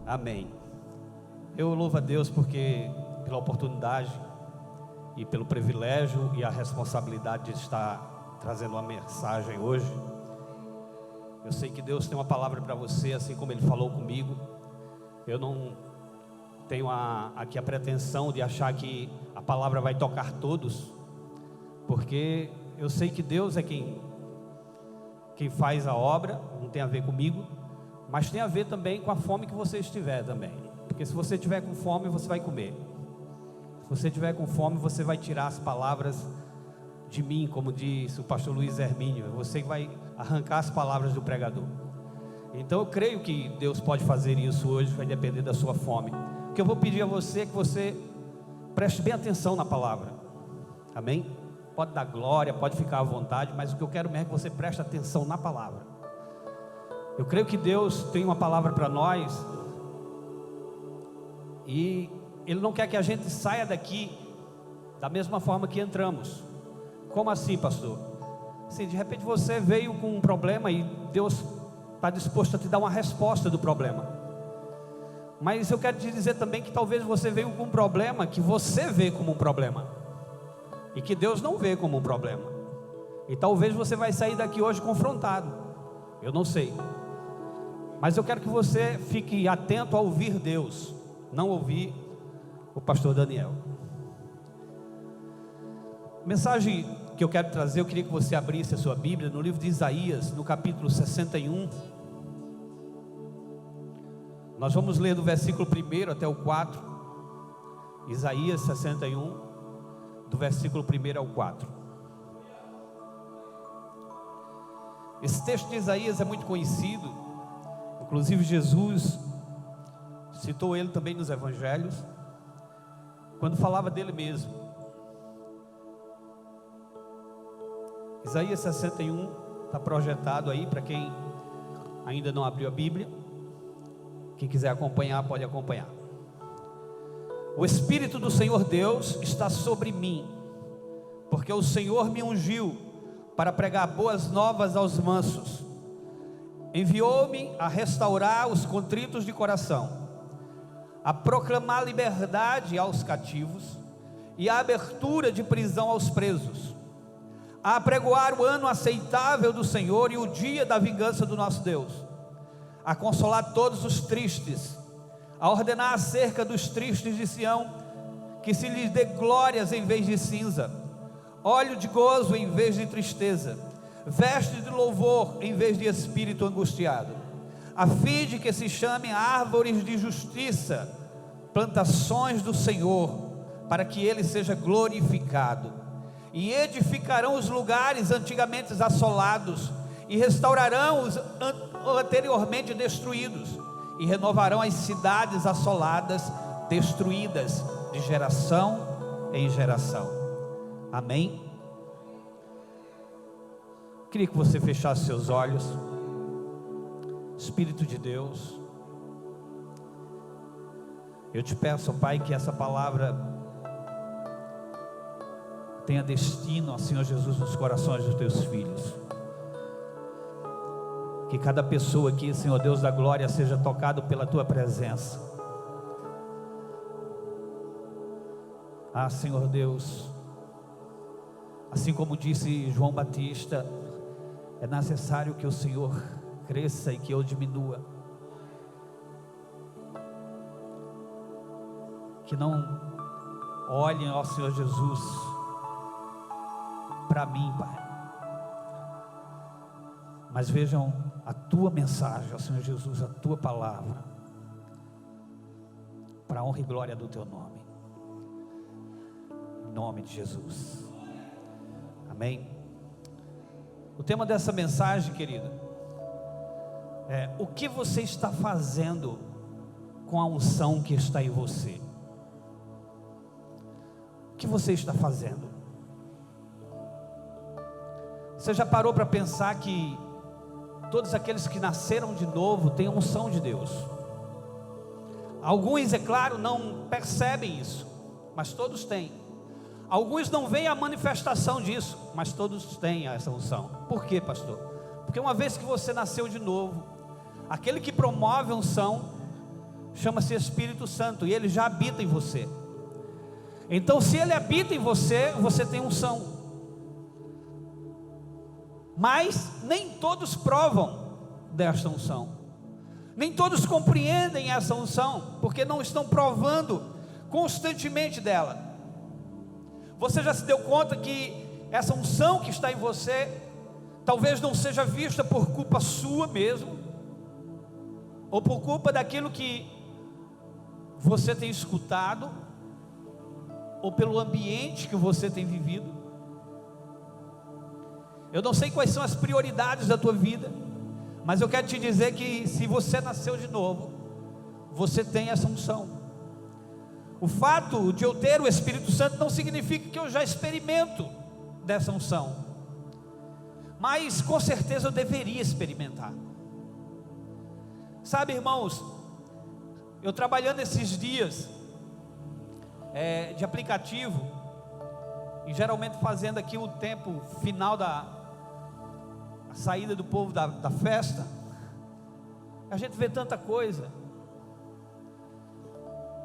Amém. Eu louvo a Deus pela oportunidade e pelo privilégio e a responsabilidade de estar trazendo uma mensagem hoje. Eu sei que Deus tem uma palavra para você, assim como Ele falou comigo. Eu não tenho aqui a pretensão de achar que a palavra vai tocar todos, porque eu sei que Deus é quem faz a obra, não tem a ver comigo, mas tem a ver também com a fome que você estiver também. Porque se você estiver com fome, você vai comer. Se você estiver com fome, você vai tirar as palavras de mim, como disse o pastor Luiz Hermínio. Você vai arrancar as palavras do pregador. Então eu creio que Deus pode fazer isso hoje, vai depender da sua fome. O que eu vou pedir a você é que você preste bem atenção na palavra. Amém? Pode dar glória, pode ficar à vontade, mas o que eu quero mesmo é que você preste atenção na palavra. Eu creio que Deus tem uma palavra para nós, e Ele não quer que a gente saia daqui da mesma forma que entramos. Como assim, pastor? Sim, de repente você veio com um problema e Deus está disposto a te dar uma resposta do problema. Mas eu quero te dizer também que talvez você veio com um problema que você vê como um problema e que Deus não vê como um problema. E talvez você vai sair daqui hoje confrontado. Eu não sei. Mas eu quero que você fique atento a ouvir Deus, não ouvir o pastor Daniel. Mensagem que eu quero trazer, eu queria que você abrisse a sua Bíblia no livro de Isaías, no capítulo 61. Nós vamos ler do versículo 1 até o 4. Isaías 61, do versículo 1 ao 4. Esse texto de Isaías é muito conhecido, inclusive Jesus citou ele também nos evangelhos, quando falava dele mesmo. Isaías 61 está projetado aí para quem ainda não abriu a Bíblia. Quem quiser acompanhar, pode acompanhar. O Espírito do Senhor Deus está sobre mim, porque o Senhor me ungiu para pregar boas novas aos mansos. Enviou-me a restaurar os contritos de coração, a proclamar liberdade aos cativos e a abertura de prisão aos presos, a apregoar o ano aceitável do Senhor e o dia da vingança do nosso Deus, a consolar todos os tristes, a ordenar acerca dos tristes de Sião, que se lhes dê glórias em vez de cinza, óleo de gozo em vez de tristeza, veste de louvor em vez de espírito angustiado, a fim de que se chamem árvores de justiça, plantações do Senhor, para que Ele seja glorificado. E edificarão os lugares antigamente assolados, e restaurarão os anteriormente destruídos, e renovarão as cidades assoladas, destruídas de geração em geração. Amém? Queria que você fechasse seus olhos. Espírito de Deus, eu te peço, Pai, que essa palavra tenha destino, ó Senhor Jesus, nos corações dos teus filhos. Que cada pessoa aqui, Senhor Deus da glória, seja tocado pela tua presença. Ah, Senhor Deus, assim como disse João Batista, é necessário que o Senhor cresça e que eu diminua. Que não olhem, ó Senhor Jesus, para mim, Pai, mas vejam a tua mensagem, ó Senhor Jesus, a tua palavra, para a honra e glória do teu nome, em nome de Jesus. Amém. O tema dessa mensagem, querido, é: o que você está fazendo com a unção que está em você? O que você está fazendo? Você já parou para pensar que todos aqueles que nasceram de novo têm a unção de Deus? Alguns, é claro, não percebem isso, mas todos têm. Alguns não veem a manifestação disso, mas todos têm essa unção. Por quê, pastor? Porque uma vez que você nasceu de novo, aquele que promove a unção chama-se Espírito Santo, e ele já habita em você. Então, se ele habita em você, você tem unção. Mas nem todos provam desta unção, nem todos compreendem essa unção, porque não estão provando constantemente dela. Você já se deu conta que essa unção que está em você talvez não seja vista por culpa sua mesmo, ou por culpa daquilo que você tem escutado, ou pelo ambiente que você tem vivido? Eu não sei quais são as prioridades da tua vida, mas eu quero te dizer que se você nasceu de novo, você tem essa unção. O fato de eu ter o Espírito Santo não significa que eu já experimento dessa unção, mas com certeza eu deveria experimentar. Sabe, irmãos, eu trabalhando esses dias de aplicativo, e geralmente fazendo aqui o tempo final da saída do povo da festa, a gente vê tanta coisa.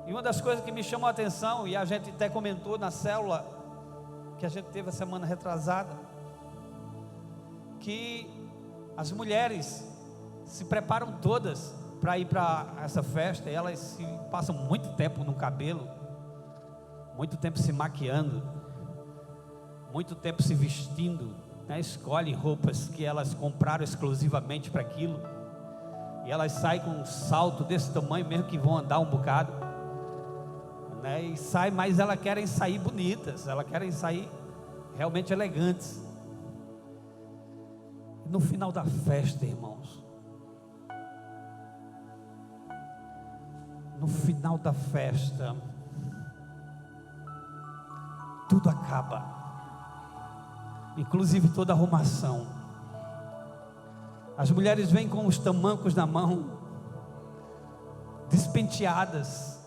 E uma das coisas que me chamou a atenção, e a gente até comentou na célula que a gente teve a semana retrasada, que as mulheres se preparam todas para ir para essa festa, e elas passam muito tempo no cabelo, muito tempo se maquiando, muito tempo se vestindo, né? Escolhem roupas que elas compraram exclusivamente para aquilo, e elas saem com um salto desse tamanho, mesmo que vão andar um bocado, né? E saem, mas elas querem sair bonitas, elas querem sair realmente elegantes. No final da festa, irmãos, no final da festa, tudo acaba, inclusive toda a arrumação. As mulheres vêm com os tamancos na mão, despenteadas,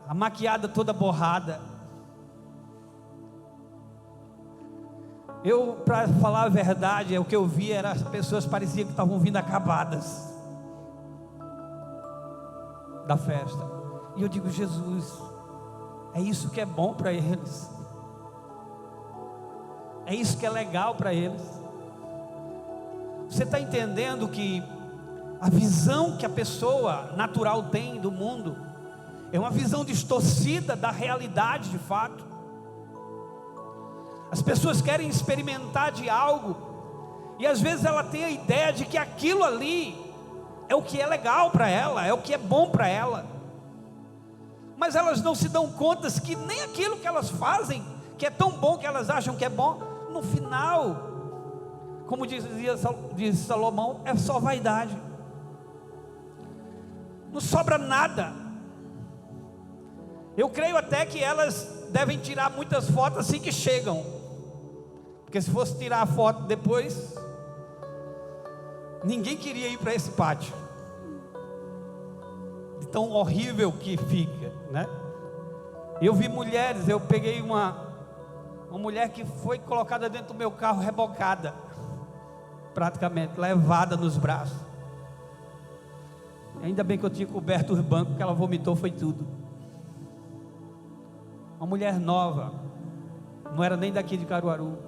a maquiada toda borrada. Eu, para falar a verdade, o que eu vi era as pessoas pareciam que estavam vindo acabadas da festa. E eu digo, Jesus, é isso que é bom para eles, é isso que é legal para eles. Você está entendendo que a visão que a pessoa natural tem do mundo é uma visão distorcida da realidade de fato? As pessoas querem experimentar de algo, e às vezes ela tem a ideia de que aquilo ali é o que é legal para ela, é o que é bom para ela, mas elas não se dão conta que nem aquilo que elas fazem, que é tão bom, que elas acham que é bom, no final, como diz Salomão, é só vaidade, não sobra nada. Eu creio até que elas devem tirar muitas fotos assim que chegam, porque se fosse tirar a foto depois, ninguém queria ir para esse pátio, de tão horrível que fica, né? Eu vi mulheres, eu peguei uma mulher que foi colocada dentro do meu carro, rebocada, praticamente, levada nos braços. Ainda bem que eu tinha coberto os bancos, que ela vomitou, foi tudo. Uma mulher nova, não era nem daqui de Caruaru.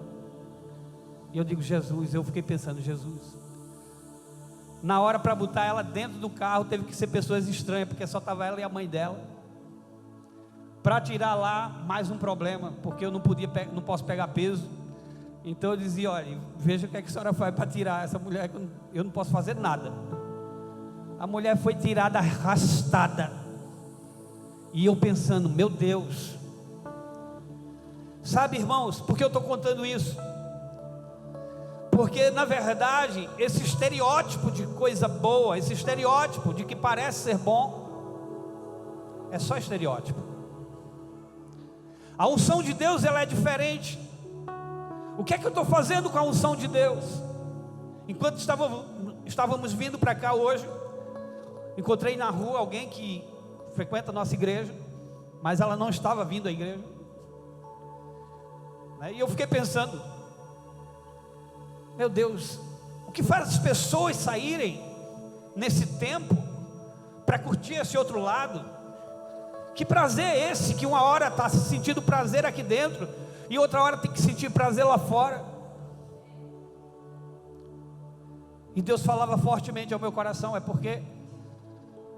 E eu digo, Jesus, eu fiquei pensando, Jesus, na hora para botar ela dentro do carro, teve que ser pessoas estranhas, porque só estava ela e a mãe dela. Para tirar lá, mais um problema, porque eu não posso pegar peso. Então eu dizia, olha, veja o que é que a senhora faz para tirar essa mulher, eu não posso fazer nada. A mulher foi tirada arrastada, e eu pensando, meu Deus. Sabe, irmãos, por que eu estou contando isso? Porque na verdade, esse estereótipo de coisa boa, esse estereótipo de que parece ser bom, é só estereótipo. A unção de Deus, ela é diferente. O que é que eu estou fazendo com a unção de Deus? Enquanto estávamos vindo para cá hoje, encontrei na rua alguém que frequenta a nossa igreja, mas ela não estava vindo à igreja, né? E eu fiquei pensando, meu Deus, o que faz as pessoas saírem nesse tempo para curtir esse outro lado. Que prazer é esse que uma hora está sentindo prazer aqui dentro e outra hora tem que sentir prazer lá fora? E Deus falava fortemente ao meu coração, é porque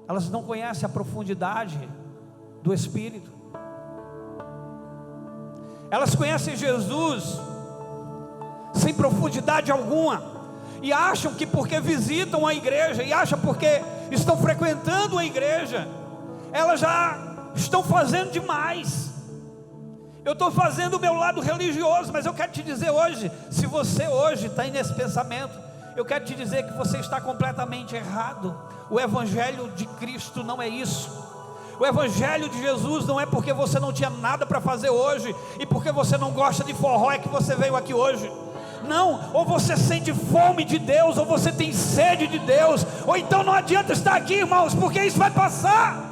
elas não conhecem a profundidade do Espírito. Elas conhecem Jesus sem profundidade alguma, e acham que porque visitam a igreja, e acham porque estão frequentando a igreja, elas já estão fazendo demais. Eu estou fazendo o meu lado religioso, mas eu quero te dizer hoje, se você hoje está aí nesse pensamento, eu quero te dizer que você está completamente errado. O Evangelho de Cristo não é isso. O Evangelho de Jesus não é porque você não tinha nada para fazer hoje, e porque você não gosta de forró é que você veio aqui hoje. Não, ou você sente fome de Deus, ou você tem sede de Deus, ou então não adianta estar aqui, irmãos, porque isso vai passar.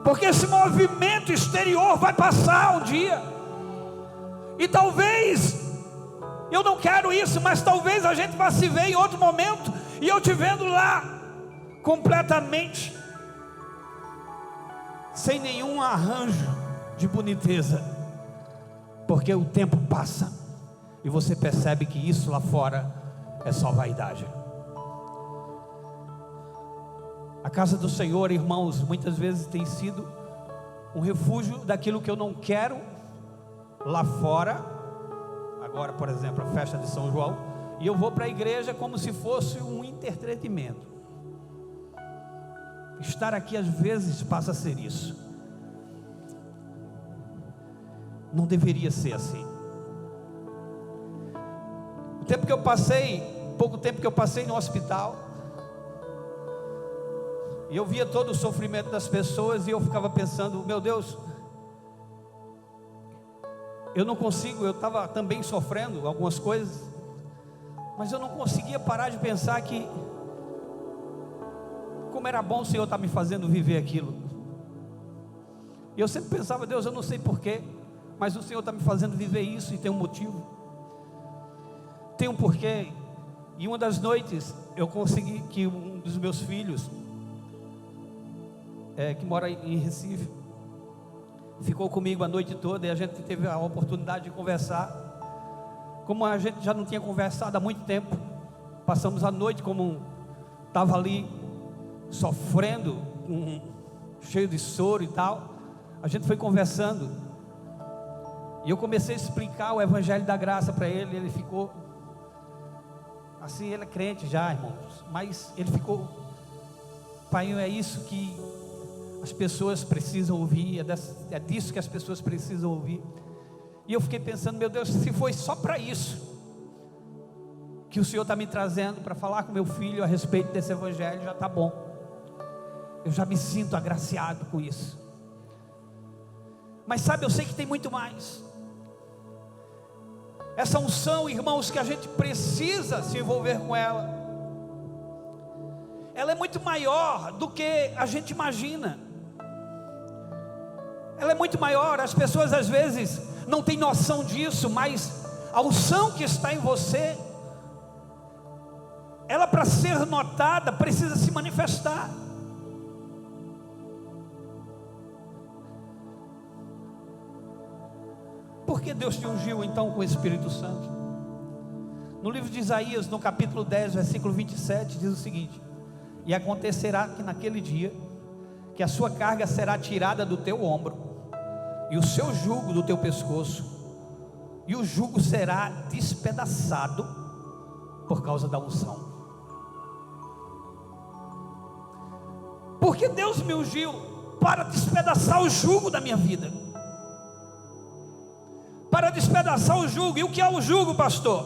Porque esse movimento exterior vai passar um dia. E talvez, eu não quero isso, mas talvez a gente vá se ver em outro momento, e eu te vendo lá, completamente, sem nenhum arranjo de boniteza. Porque o tempo passa, e você percebe que isso lá fora é só vaidade. A casa do Senhor, irmãos, muitas vezes tem sido um refúgio daquilo que eu não quero lá fora. Agora, por exemplo, a festa de São João, e eu vou para a igreja como se fosse um entretenimento. Estar aqui às vezes passa a ser isso. Não deveria ser assim. O tempo que eu passei, pouco tempo que eu passei no hospital, e eu via todo o sofrimento das pessoas, e eu ficava pensando, meu Deus, eu não consigo, eu estava também sofrendo algumas coisas, mas eu não conseguia parar de pensar que, como era bom o Senhor estar me fazendo viver aquilo. E eu sempre pensava, Deus, eu não sei porquê, mas o Senhor está me fazendo viver isso, e tem um motivo, tem um porquê. E uma das noites, eu consegui que um dos meus filhos, que mora em Recife, ficou comigo a noite toda, e a gente teve a oportunidade de conversar, como a gente já não tinha conversado há muito tempo. Passamos a noite, como estava ali, sofrendo, cheio de soro e tal, a gente foi conversando, e eu comecei a explicar o Evangelho da Graça para ele. Ele ficou assim, ele é crente já, irmãos, mas ele ficou, pai, é isso que as pessoas precisam ouvir, é disso que as pessoas precisam ouvir. E eu fiquei pensando, meu Deus, se foi só para isso que o Senhor está me trazendo, para falar com meu filho a respeito desse Evangelho, já está bom. Eu já me sinto agraciado com isso. Mas sabe, eu sei que tem muito mais. Essa unção, irmãos, que a gente precisa se envolver com ela, ela é muito maior do que a gente imagina. Ela é muito maior. As pessoas às vezes não têm noção disso, mas a unção que está em você, ela, para ser notada, precisa se manifestar. Por que Deus te ungiu então com o Espírito Santo? No livro de Isaías, no capítulo 10, versículo 27, diz o seguinte: e acontecerá que naquele dia, que a sua carga será tirada do teu ombro, e o seu jugo do teu pescoço, e o jugo será despedaçado por causa da unção. Porque Deus me ungiu para despedaçar o jugo da minha vida, para despedaçar o jugo. E o que é o jugo, pastor?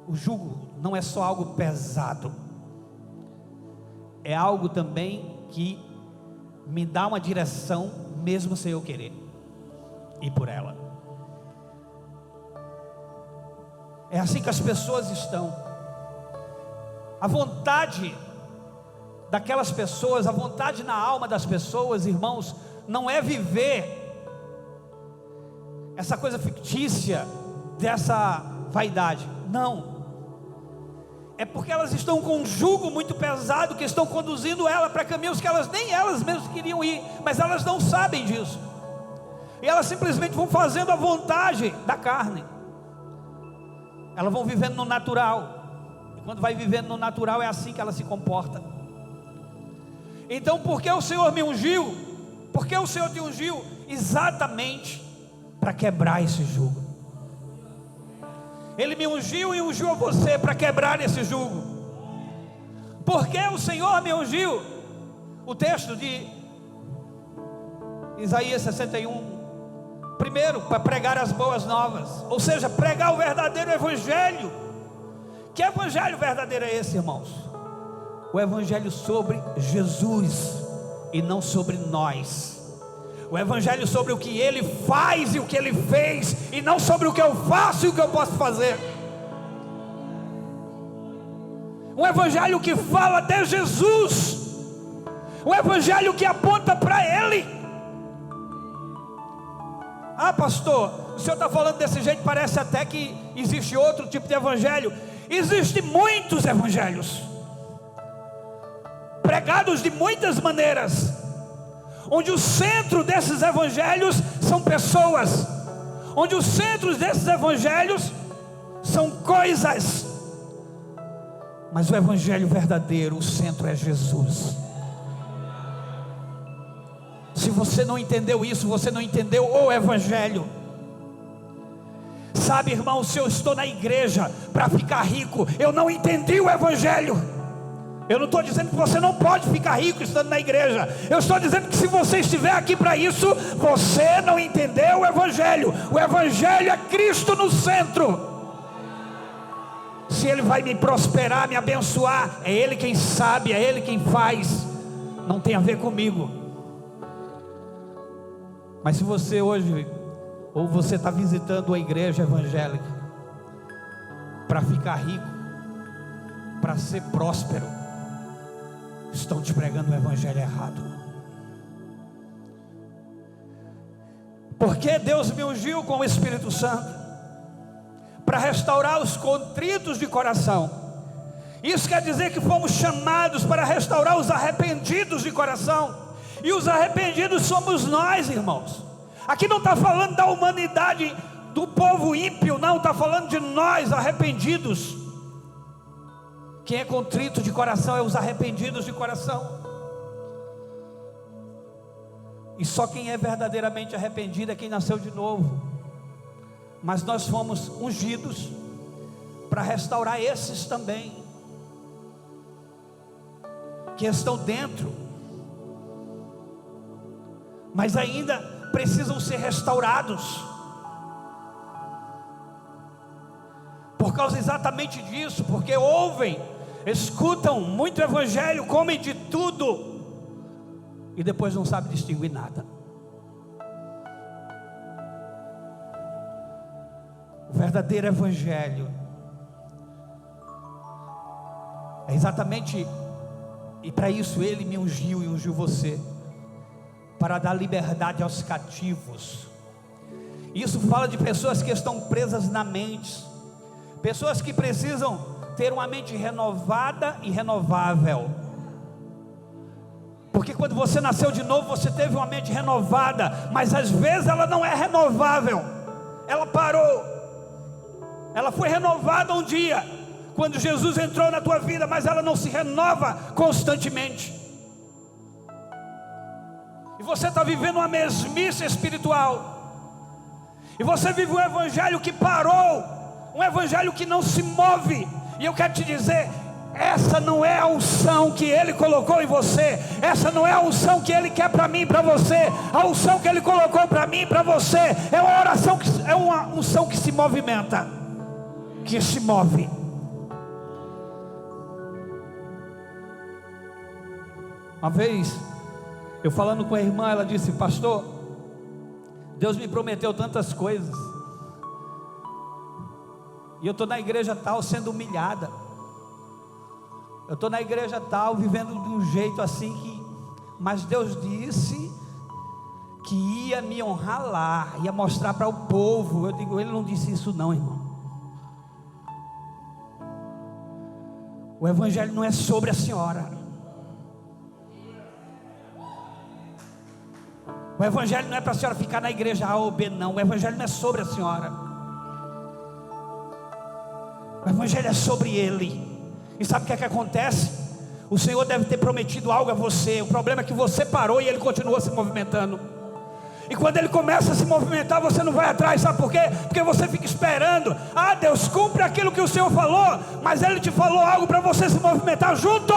O jugo não é só algo pesado, é algo também que me dá uma direção, mesmo sem eu querer ir por ela. É assim que as pessoas estão. A vontade daquelas pessoas, a vontade na alma das pessoas, irmãos, não é viver essa coisa fictícia dessa vaidade. Não. é porque elas estão com um jugo muito pesado, que estão conduzindo ela para caminhos que nem elas mesmas queriam ir, mas elas não sabem disso, e elas simplesmente vão fazendo a vontade da carne, elas vão vivendo no natural, e quando vai vivendo no natural é assim que ela se comporta. Então, por que o Senhor me ungiu? Por que o Senhor te ungiu? Exatamente para quebrar esse jugo. Ele me ungiu e ungiu a você para quebrar esse jugo. Por que o Senhor me ungiu? O texto de Isaías 61. Primeiro, para pregar as boas novas, ou seja, pregar o verdadeiro evangelho. Que evangelho verdadeiro é esse, irmãos? O evangelho sobre Jesus e não sobre nós. O evangelho sobre o que Ele faz e o que Ele fez, e não sobre o que eu faço e o que eu posso fazer. Um evangelho que fala de Jesus, um evangelho que aponta para Ele. Ah, pastor, o senhor está falando desse jeito, parece até que existe outro tipo de evangelho. Existem muitos evangelhos, pregados de muitas maneiras, onde o centro desses evangelhos são pessoas, onde os centros desses evangelhos são coisas, mas o evangelho verdadeiro, o centro é Jesus. Se você não entendeu isso, você não entendeu o evangelho. Sabe, irmão, se eu estou na igreja para ficar rico, eu não entendi o evangelho. Eu não estou dizendo que você não pode ficar rico estando na igreja. Eu estou dizendo que se você estiver aqui para isso, você não entendeu o evangelho. O evangelho é Cristo no centro. Se Ele vai me prosperar, me abençoar, é Ele quem sabe, é Ele quem faz. Não tem a ver comigo. Mas se você hoje, ou você está visitando a igreja evangélica para ficar rico, para ser próspero, estão te pregando o evangelho errado. Porque Deus me ungiu com o Espírito Santo para restaurar os contritos de coração. Isso quer dizer que fomos chamados para restaurar os arrependidos de coração. E os arrependidos somos nós, irmãos. Aqui não está falando da humanidade, do povo ímpio, não, está falando de nós arrependidos. Quem é contrito de coração é os arrependidos de coração. E só quem é verdadeiramente arrependido é quem nasceu de novo. Mas nós fomos ungidos para restaurar esses também, que estão dentro, mas ainda precisam ser restaurados. Por causa exatamente disso, porque ouvem, escutam muito evangelho, comem de tudo e depois não sabem distinguir nada. O verdadeiro evangelho é exatamente, e para isso Ele me ungiu e ungiu você, para dar liberdade aos cativos. Isso fala de pessoas que estão presas na mente, pessoas que precisam ter uma mente renovada e renovável. Porque quando você nasceu de novo, você teve uma mente renovada, mas às vezes ela não é renovável. Ela parou. Ela foi renovada um dia, quando Jesus entrou na tua vida, mas ela não se renova constantemente. E você está vivendo uma mesmice espiritual. E você vive um evangelho que parou, um evangelho que não se move. E eu quero te dizer, essa não é a unção que Ele colocou em você. Essa não é a unção que Ele quer para mim e para você. A unção que Ele colocou para mim e para você é uma oração é uma unção que se movimenta, que se move. Uma vez, eu falando com a irmã, ela disse: pastor, Deus me prometeu tantas coisas, e eu estou na igreja tal sendo humilhada, eu estou na igreja tal vivendo de um jeito assim que, mas Deus disse que ia me honrar lá, ia mostrar para o povo. Eu digo, Ele não disse isso não, irmão. O evangelho não é sobre a senhora. O evangelho não é para a senhora ficar na igreja A ou B, não. O evangelho não é sobre a senhora. O evangelho é sobre Ele. E sabe o que é que acontece? O Senhor deve ter prometido algo a você. O problema é que você parou e Ele continua se movimentando. E quando Ele começa a se movimentar, você não vai atrás. Sabe por quê? Porque você fica esperando. Ah, Deus, cumpre aquilo que o Senhor falou. Mas Ele te falou algo para você se movimentar junto.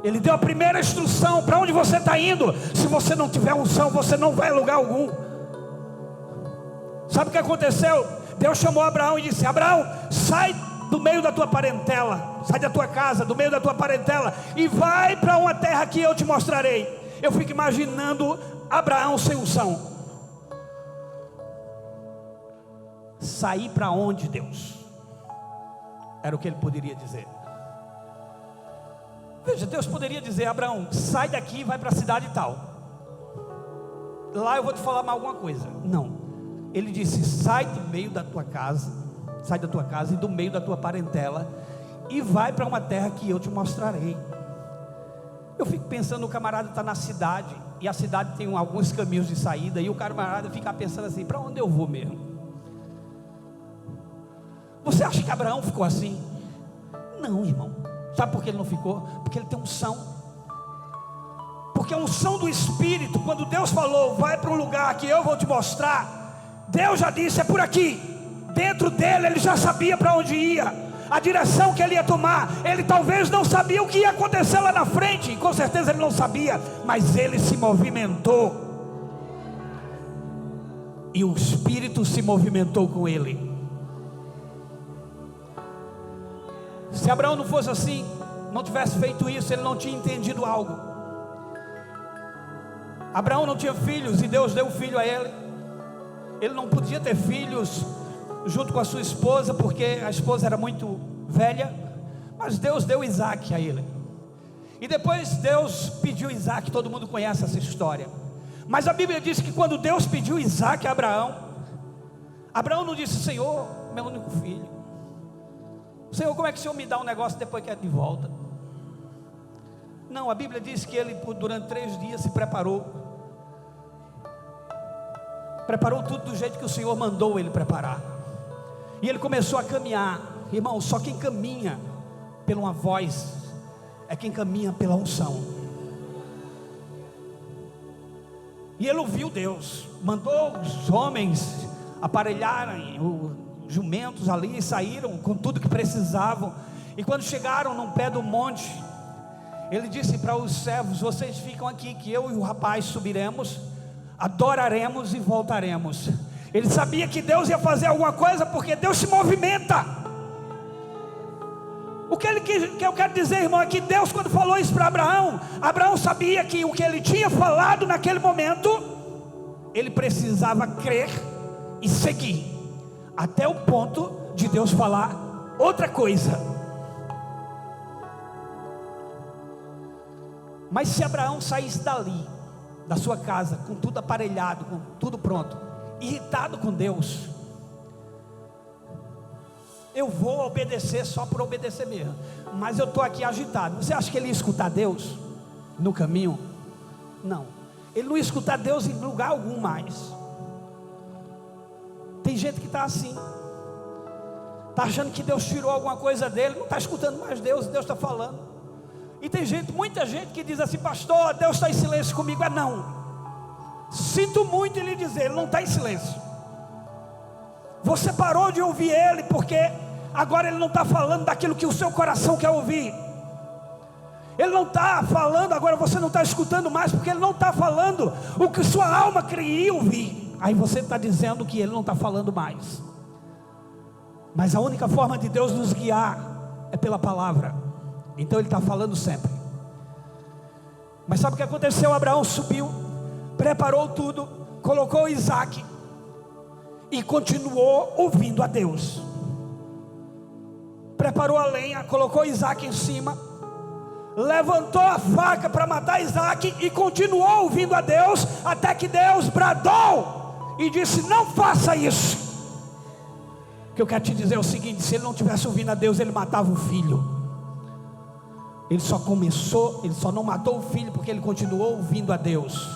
Ele deu a primeira instrução. Para onde você está indo? Se você não tiver unção, você não vai a lugar algum. Sabe o que aconteceu? Deus chamou Abraão e disse: Abraão, sai do meio da tua parentela, sai da tua casa, do meio da tua parentela, e vai para uma terra que eu te mostrarei. Eu fico imaginando Abraão sem unção. Sair para onde, Deus? Era o que ele poderia dizer. Veja, Deus poderia dizer: Abraão, sai daqui e vai para a cidade tal. Lá eu vou te falar mais alguma coisa. Não, ele disse: sai do meio da tua casa, sai da tua casa e do meio da tua parentela, e vai para uma terra que eu te mostrarei. Eu fico pensando, o camarada está na cidade, e a cidade tem alguns caminhos de saída, e o camarada fica pensando assim: para onde eu vou mesmo? Você acha que Abraão ficou assim? Não, irmão. Sabe por que ele não ficou? Porque ele tem unção. Porque a unção do Espírito, quando Deus falou: vai para um lugar que eu vou te mostrar, Deus já disse: é por aqui. Dentro dele ele já sabia para onde ia, a direção que ele ia tomar. Ele talvez não sabia o que ia acontecer lá na frente, com certeza ele não sabia, mas ele se movimentou, e o Espírito se movimentou com ele. Se Abraão não fosse assim, não tivesse feito isso, ele não tinha entendido algo. Abraão não tinha filhos, e Deus deu um filho a ele. Ele não podia ter filhos junto com a sua esposa, porque a esposa era muito velha, mas Deus deu Isaac a ele. E depois Deus pediu Isaac. Todo mundo conhece essa história. Mas a Bíblia diz que quando Deus pediu Isaac a Abraão, Abraão não disse: Senhor, meu único filho, Senhor, como é que o Senhor me dá um negócio depois que é de volta? Não, a Bíblia diz que ele durante 3 dias se preparou tudo do jeito que o Senhor mandou ele preparar. E ele começou a caminhar. Irmão, só quem caminha pela uma voz é quem caminha pela unção. E ele ouviu Deus, mandou os homens aparelharem os jumentos ali, e saíram com tudo que precisavam. E quando chegaram no pé do monte, ele disse para os servos: vocês ficam aqui, que eu e o rapaz subiremos, adoraremos e voltaremos. Ele sabia que Deus ia fazer alguma coisa, porque Deus se movimenta. O que eu quero dizer, irmão, é que Deus, quando falou isso para Abraão, Abraão sabia que o que ele tinha falado naquele momento, ele precisava crer e seguir, até o ponto de Deus falar outra coisa. Mas se Abraão saísse dali, da sua casa, com tudo aparelhado, com tudo pronto, irritado com Deus: eu vou obedecer só por obedecer mesmo, mas eu estou aqui agitado. Você acha que ele ia escutar Deus no caminho? Não, ele não ia escutar Deus em lugar algum mais. Tem gente que está assim, está achando que Deus tirou alguma coisa dele, não está escutando mais Deus, Deus está falando. E tem gente, muita gente que diz assim: pastor, Deus está em silêncio comigo. Não, sinto muito em lhe dizer, Ele não está em silêncio. Você parou de ouvir Ele, porque agora Ele não está falando daquilo que o seu coração quer ouvir. Ele não está falando, agora você não está escutando mais, porque Ele não está falando o que sua alma queria ouvir. Aí você está dizendo que Ele não está falando mais. Mas a única forma de Deus nos guiar é pela palavra. Então Ele está falando sempre. Mas sabe o que aconteceu? Abraão subiu, preparou tudo, colocou Isaac e continuou ouvindo a Deus. Preparou a lenha, colocou Isaac em cima, levantou a faca para matar Isaac e continuou ouvindo a Deus, até que Deus bradou e disse: não faça isso. que eu quero te dizer é o seguinte: se ele não tivesse ouvindo a Deus, ele matava o filho. Ele só não matou o filho porque ele continuou ouvindo a Deus.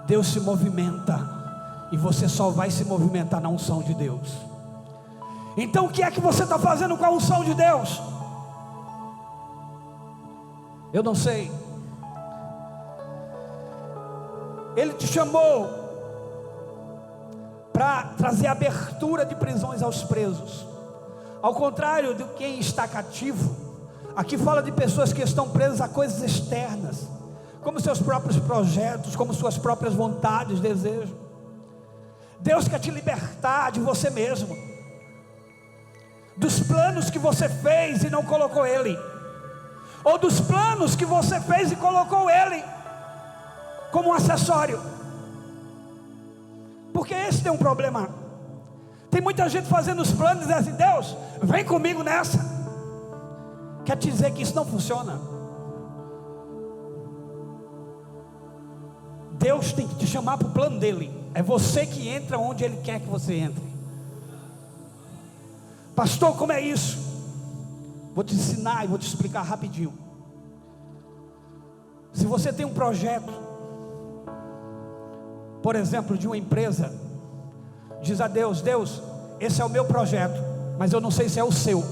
Deus se movimenta, e você só vai se movimentar na unção de Deus. Então o que é que você está fazendo com a unção de Deus? Eu não sei. Ele te chamou para trazer abertura de prisões aos presos. Ao contrário de quem está cativo, aqui fala de pessoas que estão presas a coisas externas, como seus próprios projetos, como suas próprias vontades, desejos. Deus quer te libertar de você mesmo, dos planos que você fez e não colocou Ele, ou dos planos que você fez e colocou Ele como um acessório. Porque esse tem um problema. Tem muita gente fazendo os planos e diz assim: Deus, vem comigo nessa. Quer te dizer que isso não funciona. Deus tem que te chamar para o plano dele. É você que entra onde Ele quer que você entre. Pastor, como é isso? Vou te ensinar e vou te explicar rapidinho. Se você tem um projeto, por exemplo, de uma empresa, diz a Deus: Deus, esse é o meu projeto, mas eu não sei se é o seu.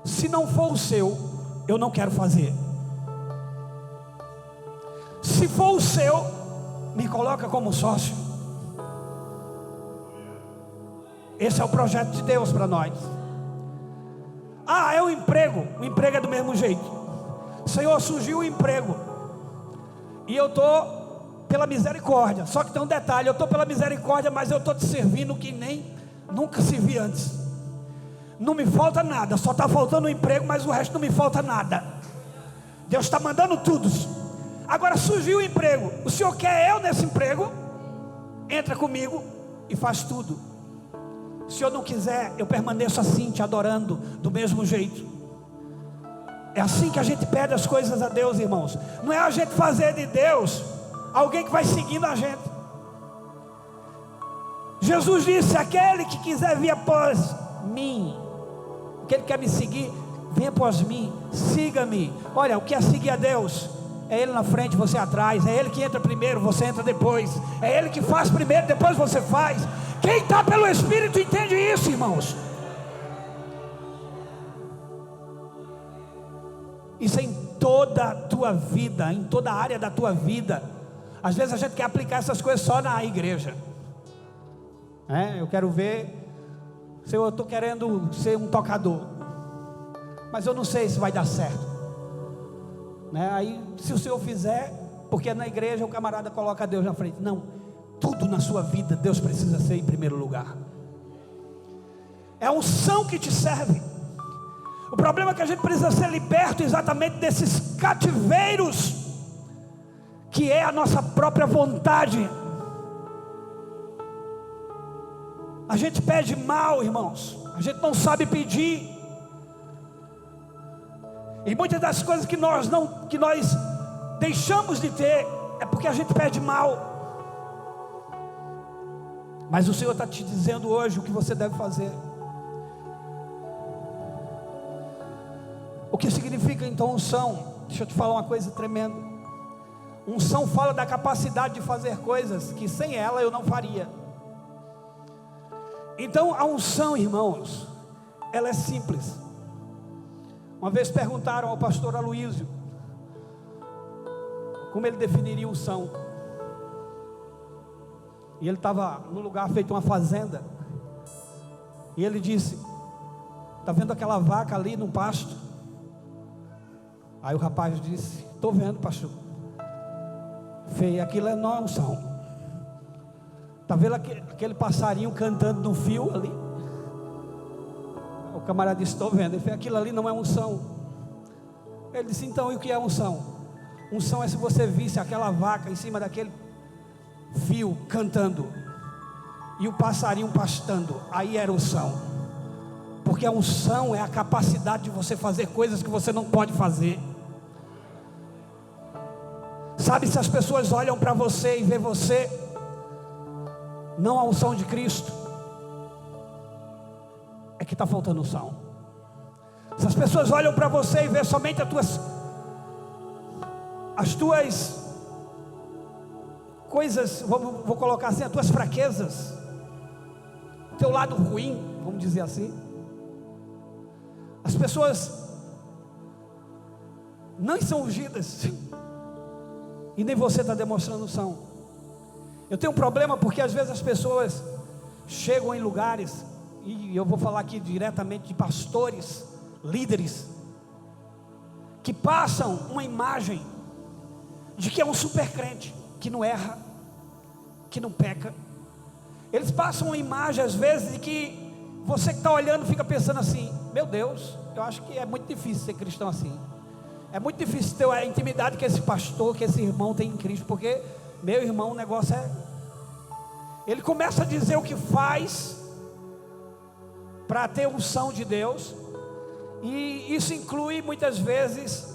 Se não for o seu, eu não quero fazer. Se for o seu, me coloca como sócio. Esse é o projeto de Deus para nós. Ah, é o emprego. O emprego é do mesmo jeito. Senhor, surgiu o emprego e eu estou pela misericórdia. Só que tem um detalhe: eu estou pela misericórdia, mas eu estou te servindo que nem nunca servi antes. Não me falta nada, só está faltando o emprego, mas o resto não me falta nada. Deus está mandando tudo. Agora surgiu o emprego, o Senhor quer eu nesse emprego? Entra comigo e faz tudo. Se o Senhor não quiser, eu permaneço assim, te adorando do mesmo jeito. É assim que a gente pede as coisas a Deus, irmãos. Não é a gente fazer de Deus alguém que vai seguindo a gente. Jesus disse: aquele que quiser vir após mim, aquele que quer me seguir, venha após mim, siga-me. Olha, o que é seguir a Deus? É Ele na frente, você atrás. É Ele que entra primeiro, você entra depois. É Ele que faz primeiro, depois você faz. Quem está pelo Espírito entende isso, irmãos. Isso é em toda a tua vida, em toda a área da tua vida. Às vezes a gente quer aplicar essas coisas só na igreja. Eu quero ver, Senhor, eu estou querendo ser um tocador, mas eu não sei se vai dar certo. Aí, se o Senhor fizer, porque na igreja o camarada coloca Deus na frente. Não, tudo na sua vida Deus precisa ser em primeiro lugar. É a unção que te serve. O problema é que a gente precisa ser liberto exatamente desses cativeiros, que é a nossa própria vontade. A gente pede mal, irmãos. A gente não sabe pedir. E muitas das coisas que nós deixamos de ter é porque a gente pede mal. Mas o Senhor está te dizendo hoje o que você deve fazer. O que significa então unção? Deixa eu te falar uma coisa tremenda. Unção fala da capacidade de fazer coisas que sem ela eu não faria. Então a unção, irmãos, ela é simples. Uma vez perguntaram ao pastor Aloísio como ele definiria unção. E ele estava num lugar feito uma fazenda. E ele disse: está vendo aquela vaca ali no pasto? Aí o rapaz disse: estou vendo, pastor. Feio, aquilo não é unção. Está vendo aquele passarinho cantando no fio ali? O camarada disse: estou vendo. Ele fez: aquilo ali não é unção. Ele disse: então, e o que é unção? Unção é se você visse aquela vaca em cima daquele fio cantando e o passarinho pastando. Aí era unção. Porque a unção é a capacidade de você fazer coisas que você não pode fazer. Sabe, se as pessoas olham para você e vê você não a unção de Cristo, é que está faltando unção. Se as pessoas olham para você e vê somente as tuas coisas, vou colocar assim, as tuas fraquezas, teu lado ruim, vamos dizer assim, as pessoas não são ungidas, e nem você está demonstrando unção. Eu tenho um problema porque às vezes as pessoas chegam em lugares, e eu vou falar aqui diretamente de pastores, líderes, que passam uma imagem de que é um super crente, que não erra, que não peca. Eles passam uma imagem às vezes de que você que está olhando fica pensando assim: meu Deus, eu acho que é muito difícil ser cristão assim. É muito difícil ter a intimidade que esse pastor, que esse irmão tem em Cristo, porque, meu irmão, o negócio é... Ele começa a dizer o que faz para ter unção de Deus, e isso inclui muitas vezes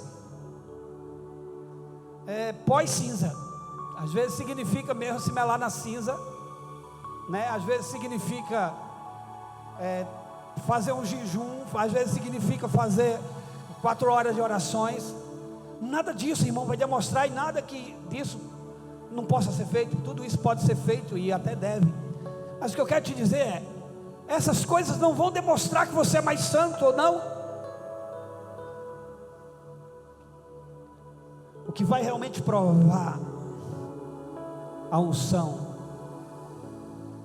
pós-cinza. Às vezes significa mesmo se melar na cinza, né? Às vezes significa fazer um jejum, às vezes significa fazer 4 horas de orações. Nada disso, irmão, vai demonstrar, e nada que disso não possa ser feito. Tudo isso pode ser feito e até deve. Mas o que eu quero te dizer é: essas coisas não vão demonstrar que você é mais santo ou não. O que vai realmente provar a unção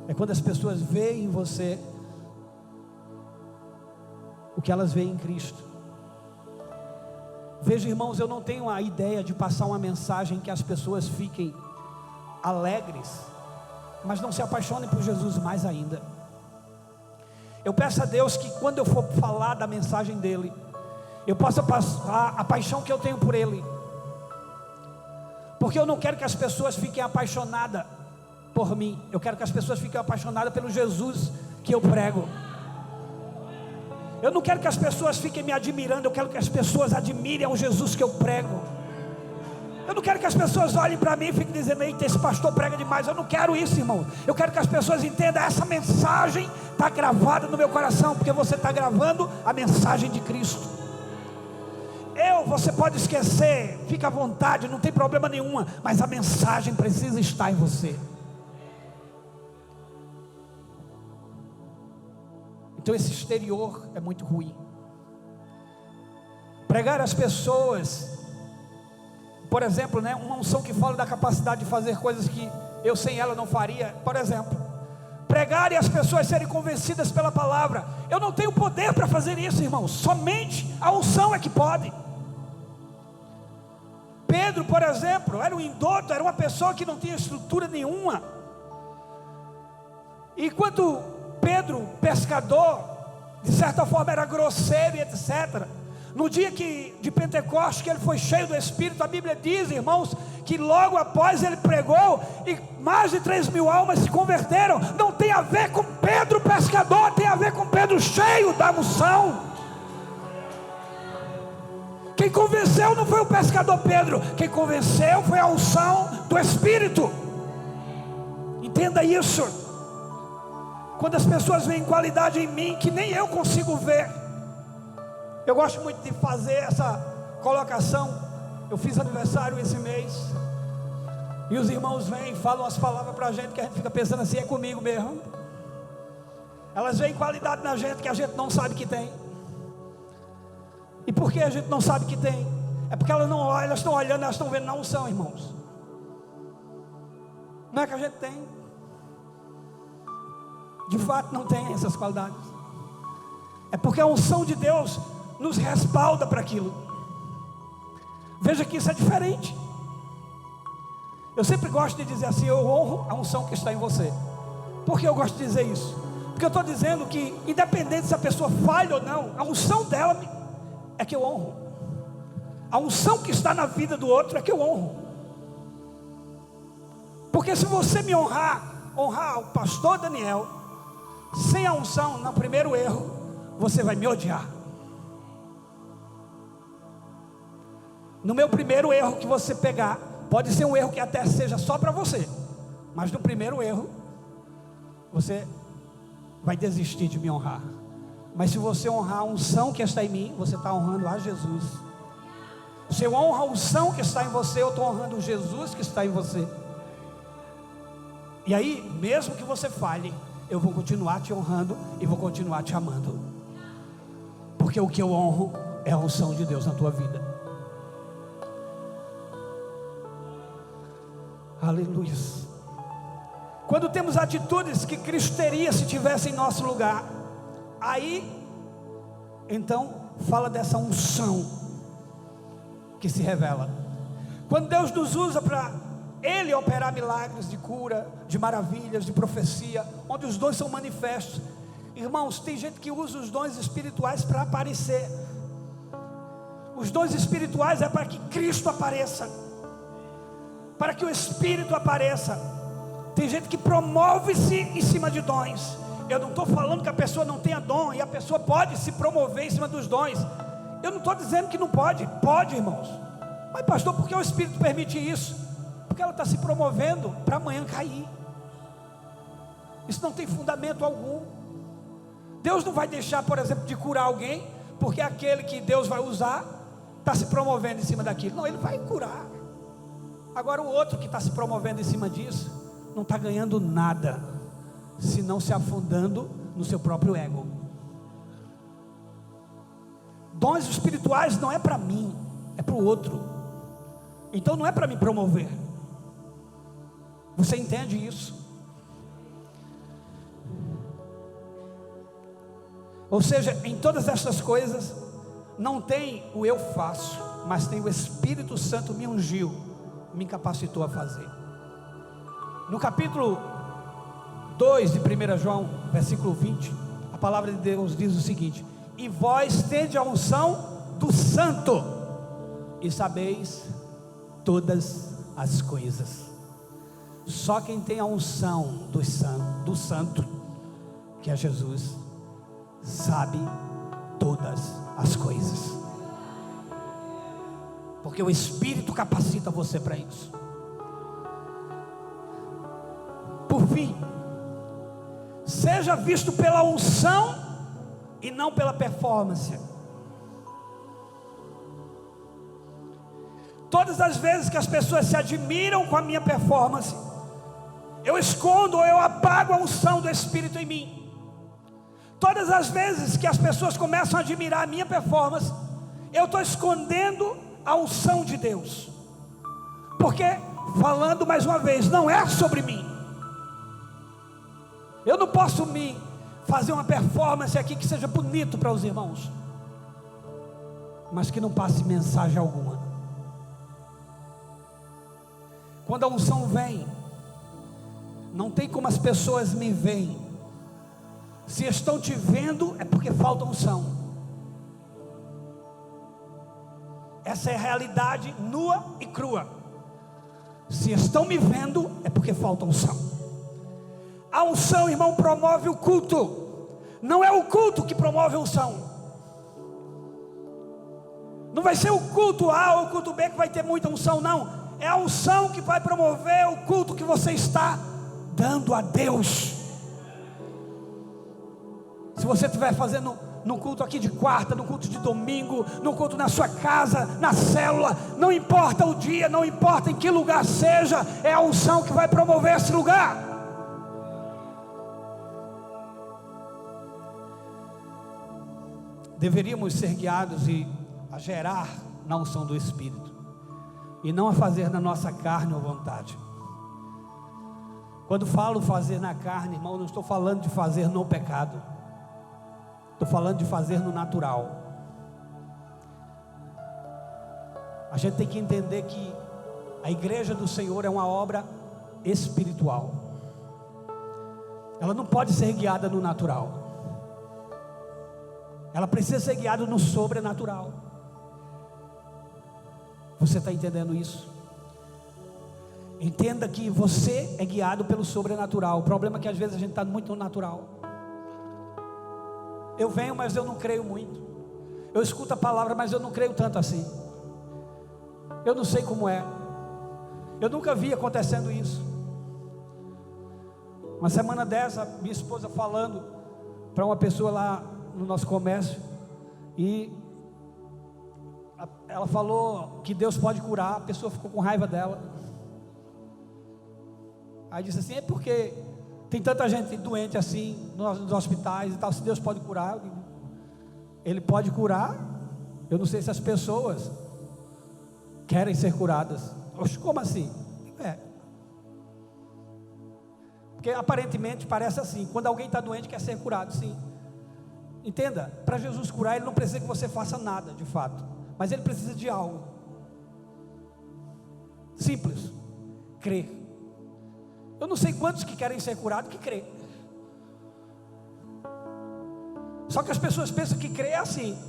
é quando as pessoas veem em você o que elas veem em Cristo. Veja, irmãos, eu não tenho a ideia de passar uma mensagem que as pessoas fiquem alegres, mas não se apaixonem por Jesus mais ainda. Eu peço a Deus que quando eu for falar da mensagem dele, eu possa passar a paixão que eu tenho por ele, porque eu não quero que as pessoas fiquem apaixonadas por mim, eu quero que as pessoas fiquem apaixonadas pelo Jesus que eu prego. Eu não quero que as pessoas fiquem me admirando, eu quero que as pessoas admirem o Jesus que eu prego. Eu não quero que as pessoas olhem para mim e fiquem dizendo: eita, esse pastor prega demais. Eu não quero isso, irmão. Eu quero que as pessoas entendam: essa mensagem está gravada no meu coração, porque você está gravando a mensagem de Cristo. Você pode esquecer, fica à vontade, não tem problema nenhuma, mas a mensagem precisa estar em você. Então esse exterior é muito ruim. Pregar às pessoas, por exemplo, né, uma unção que fala da capacidade de fazer coisas que eu sem ela não faria. Por exemplo, pregar e as pessoas serem convencidas pela palavra. Eu não tenho poder para fazer isso, irmão. Somente a unção é que pode. Pedro, por exemplo, era um indômito, era uma pessoa que não tinha estrutura nenhuma. Enquanto Pedro, pescador, de certa forma era grosseiro e etc. No dia de Pentecostes, que ele foi cheio do Espírito, a Bíblia diz, irmãos, que logo após ele pregou, e mais de 3.000 almas se converteram. Não tem a ver com Pedro pescador, tem a ver com Pedro cheio da unção. Quem convenceu não foi o pescador Pedro, quem convenceu foi a unção do Espírito. Entenda isso. Quando as pessoas veem qualidade em mim que nem eu consigo ver, eu gosto muito de fazer essa colocação. Eu fiz aniversário esse mês, e os irmãos vêm e falam as palavras para a gente, que a gente fica pensando assim: é comigo mesmo. Elas veem qualidade na gente que a gente não sabe que tem. E por que a gente não sabe que tem? É porque elas não olham, elas estão olhando, elas estão vendo na unção, irmãos. Não é que a gente tem. De fato não tem essas qualidades. É porque a unção de Deus nos respalda para aquilo. Veja que isso é diferente. Eu sempre gosto de dizer assim: eu honro a unção que está em você. Por que eu gosto de dizer isso? Porque eu estou dizendo que, independente se a pessoa falha ou não, a unção dela é que eu honro. A unção que está na vida do outro é que eu honro. Porque se você me honrar o pastor Daniel, sem a unção, no primeiro erro, você vai me odiar. No meu primeiro erro que você pegar, pode ser um erro que até seja só para você, mas no primeiro erro, você vai desistir de me honrar. Mas se você honrar a unção que está em mim, você está honrando a Jesus. Se eu honro a unção que está em você, eu estou honrando o Jesus que está em você. E aí, mesmo que você falhe, eu vou continuar te honrando e vou continuar te amando. Porque o que eu honro é a unção de Deus na tua vida. Aleluia. Quando temos atitudes que Cristo teria se tivesse em nosso lugar, aí, então, fala dessa unção que se revela. Quando Deus nos usa para Ele operar milagres de cura, de maravilhas, de profecia, onde os dons são manifestos. Irmãos, tem gente que usa os dons espirituais para aparecer. Os dons espirituais é para que Cristo apareça, para que o Espírito apareça. Tem gente que promove-se em cima de dons. Eu não estou falando que a pessoa não tenha dom, e a pessoa pode se promover em cima dos dons. Eu não estou dizendo que não pode. Pode, irmãos. Mas pastor, por que o Espírito permite isso? Porque ela está se promovendo para amanhã cair. Isso não tem fundamento algum. Deus não vai deixar, por exemplo, de curar alguém, porque aquele que Deus vai usar está se promovendo em cima daquilo. Não, Ele vai curar. Agora o outro que está se promovendo em cima disso não está ganhando nada, senão se afundando no seu próprio ego. Dons espirituais não é para mim, é para o outro. Então não é para me promover. Você entende isso? Ou seja, em todas essas coisas não tem o eu faço, mas tem o Espírito Santo me ungiu, me capacitou a fazer. No capítulo 2 de 1 João, versículo 20, a palavra de Deus diz o seguinte: e vós tendes a unção do Santo, e sabeis todas as coisas. Só quem tem a unção do Santo, que é Jesus, sabe todas as coisas, porque o Espírito capacita você para isso. Por fim, seja visto pela unção e não pela performance. Todas as vezes que as pessoas se admiram com a minha performance, eu escondo ou eu apago a unção do Espírito em mim. Todas as vezes que as pessoas começam a admirar a minha performance, eu estou escondendo a unção de Deus. Porque, falando mais uma vez, não é sobre mim. Eu não posso me fazer uma performance aqui que seja bonito para os irmãos, mas que não passe mensagem alguma. Quando a unção vem, não tem como as pessoas me veem. Se estão te vendo, é porque falta unção. Essa é a realidade nua e crua. Se estão me vendo, é porque falta unção. A unção, irmão, promove o culto. Não é o culto que promove a unção. Não vai ser o culto A ou o culto B que vai ter muita unção, não. É a unção que vai promover o culto que você está dando a Deus. Se você estiver fazendo no culto aqui de quarta, no culto de domingo, no culto na sua casa, na célula, não importa o dia, não importa em que lugar seja, é a unção que vai promover esse lugar. Deveríamos ser guiados a gerar na unção do Espírito, e não a fazer na nossa carne ou vontade. Quando falo fazer na carne, irmão, não estou falando de fazer no pecado, estou falando de fazer no natural. A gente tem que entender que a igreja do Senhor é uma obra espiritual. Ela não pode ser guiada no natural. Ela precisa ser guiada no sobrenatural. Você está entendendo isso? Entenda que você é guiado pelo sobrenatural. O problema é que às vezes a gente está muito no natural. Eu venho, mas eu não creio muito. Eu escuto a palavra, mas eu não creio tanto assim. Eu não sei como é. Eu nunca vi acontecendo isso. Uma semana dessa, minha esposa falando para uma pessoa lá no nosso comércio, e ela falou que Deus pode curar. A pessoa ficou com raiva dela. Aí disse assim: é porque tem tanta gente doente assim nos hospitais e tal, se Deus pode curar. Eu digo, Ele pode curar. Eu não sei se as pessoas querem ser curadas. Oxe, como assim? Porque aparentemente parece assim: quando alguém está doente, quer ser curado. Sim, entenda, para Jesus curar, Ele não precisa que você faça nada de fato, mas Ele precisa de algo simples: crer. Eu não sei quantos que querem ser curados que crê. Só que as pessoas pensam que crer é assim: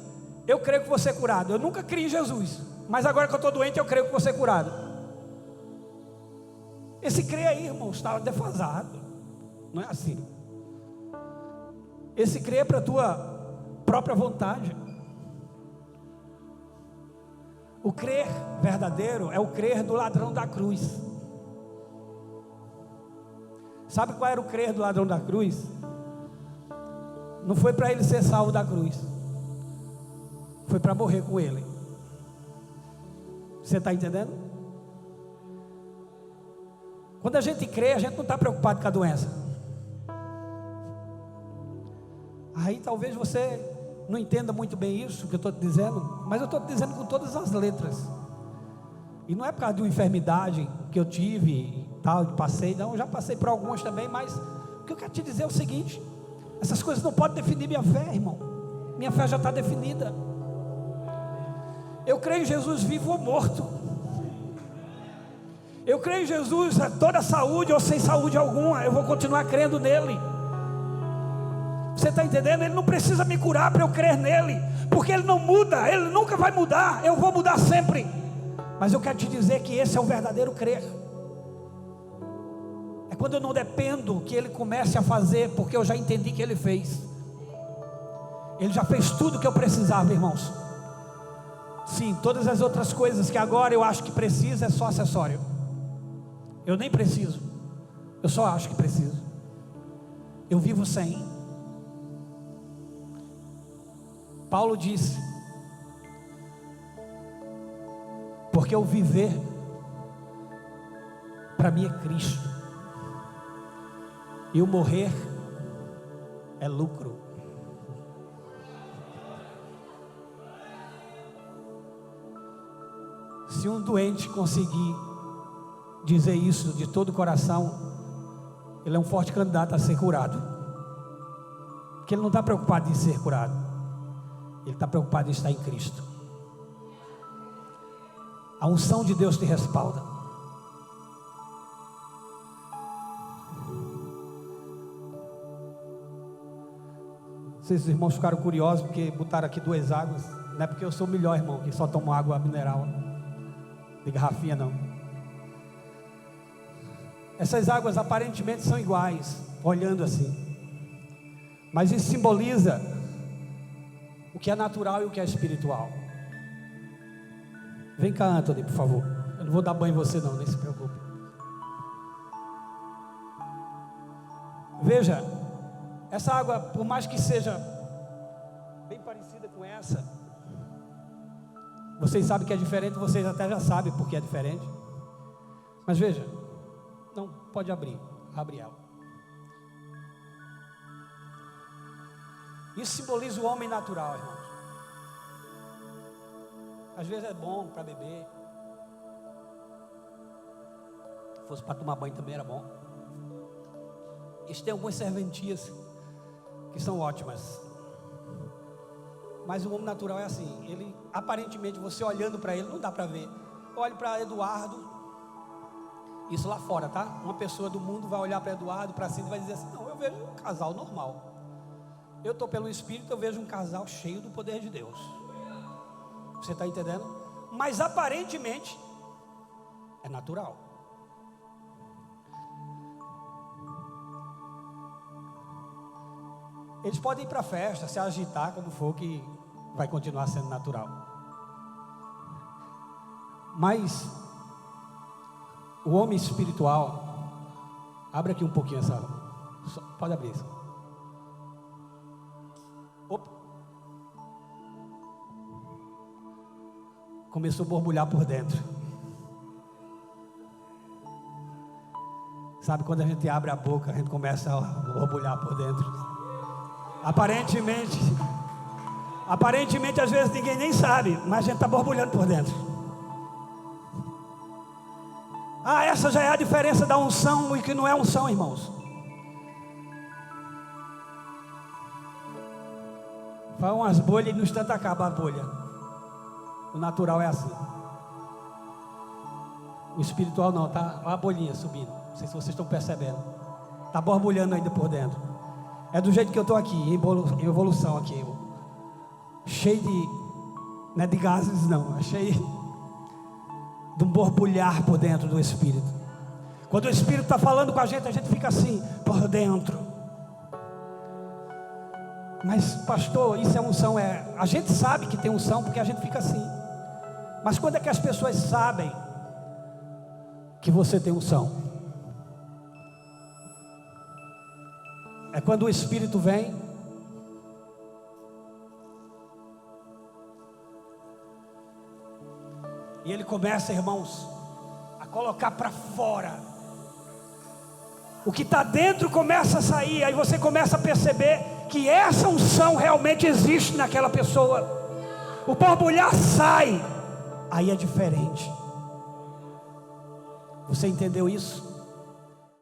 eu creio que vou ser curado. Eu nunca criei em Jesus, mas agora que eu estou doente, eu creio que vou ser curado. Esse crer aí, irmão, está defasado. Não é assim. Esse crer é para a tua própria vontade. O crer verdadeiro é o crer do ladrão da cruz. Sabe qual era o crer do ladrão da cruz? Não foi para ele ser salvo da cruz, foi para morrer com ele. Você está entendendo? Quando a gente crê, a gente não está preocupado com a doença. Aí talvez você não entenda muito bem isso que eu estou te dizendo, mas eu estou te dizendo com todas as letras. E não é por causa de uma enfermidade que eu tive e tal, passei, não, eu já passei por algumas também, mas o que eu quero te dizer é o seguinte: essas coisas não podem definir minha fé, irmão. Minha fé já está definida. Eu creio em Jesus vivo ou morto. Eu creio em Jesus, toda saúde ou sem saúde alguma, eu vou continuar crendo nele. Você está entendendo? Ele não precisa me curar para eu crer nele, porque ele não muda, ele nunca vai mudar, eu vou mudar sempre. Mas eu quero te dizer que esse é o verdadeiro crer. É quando eu não dependo que ele comece a fazer, porque eu já entendi que ele fez. Ele já fez tudo o que eu precisava, irmãos. Sim, todas as outras coisas que agora eu acho que precisa é só acessório. Eu nem preciso, eu só acho que preciso. Eu vivo sem. Paulo disse: porque o viver para mim é Cristo, e o morrer é lucro. Se um doente conseguir dizer isso de todo o coração, ele é um forte candidato a ser curado, porque ele não está preocupado em ser curado, ele está preocupado em estar em Cristo. A unção de Deus te respalda. Vocês irmãos ficaram curiosos porque botaram aqui 2 águas. Não é porque eu sou o melhor irmão que só tomo água mineral de garrafinha, não. Essas águas aparentemente são iguais, olhando assim, mas isso simboliza o que é natural e o que é espiritual. Vem cá, Anthony, por favor. Eu não vou dar banho em você não, nem se preocupe. Veja, essa água, por mais que seja bem parecida com essa, vocês sabem que é diferente, vocês até já sabem porque é diferente. Mas veja, não, pode abrir, abre ela. Isso simboliza o homem natural, irmãos. Às vezes é bom para beber. Se fosse para tomar banho também era bom. Isso tem algumas serventias que são ótimas. Mas o homem natural é assim. Ele, aparentemente, você olhando para ele, não dá para ver. Olhe para Eduardo. Isso lá fora, tá? Uma pessoa do mundo vai olhar para Eduardo, para cima e vai dizer assim: não, eu vejo um casal normal. Eu estou pelo Espírito, eu vejo um casal cheio do poder de Deus. Você está entendendo? Mas aparentemente é natural. Eles podem ir para a festa, se agitar como for, que vai continuar sendo natural. Mas o homem espiritual, abre aqui um pouquinho essa. Pode abrir isso. Opa. Começou a borbulhar por dentro. Sabe, quando a gente abre a boca, a gente começa a borbulhar por dentro. Aparentemente às vezes ninguém nem sabe, mas a gente está borbulhando por dentro. Essa já é a diferença da unção e que não é unção, irmãos. Faz umas bolhas e no instante acaba a bolha. O natural é assim. O espiritual não, tá? Olha a bolinha subindo. Não sei se vocês estão percebendo. Está borbulhando ainda por dentro. É do jeito que eu estou aqui, em evolução aqui. Cheio de, não é de gases não, é cheio de um borbulhar por dentro do Espírito. Quando o Espírito está falando com a gente fica assim, por dentro. Mas pastor, isso é unção, a gente sabe que tem unção porque a gente fica assim. Mas quando é que as pessoas sabem que você tem unção? É quando o Espírito vem e ele começa, irmãos, a colocar para fora. O que está dentro começa a sair. Aí você começa a perceber que essa unção realmente existe naquela pessoa. O borbulhar sai. Aí é diferente. Você entendeu isso?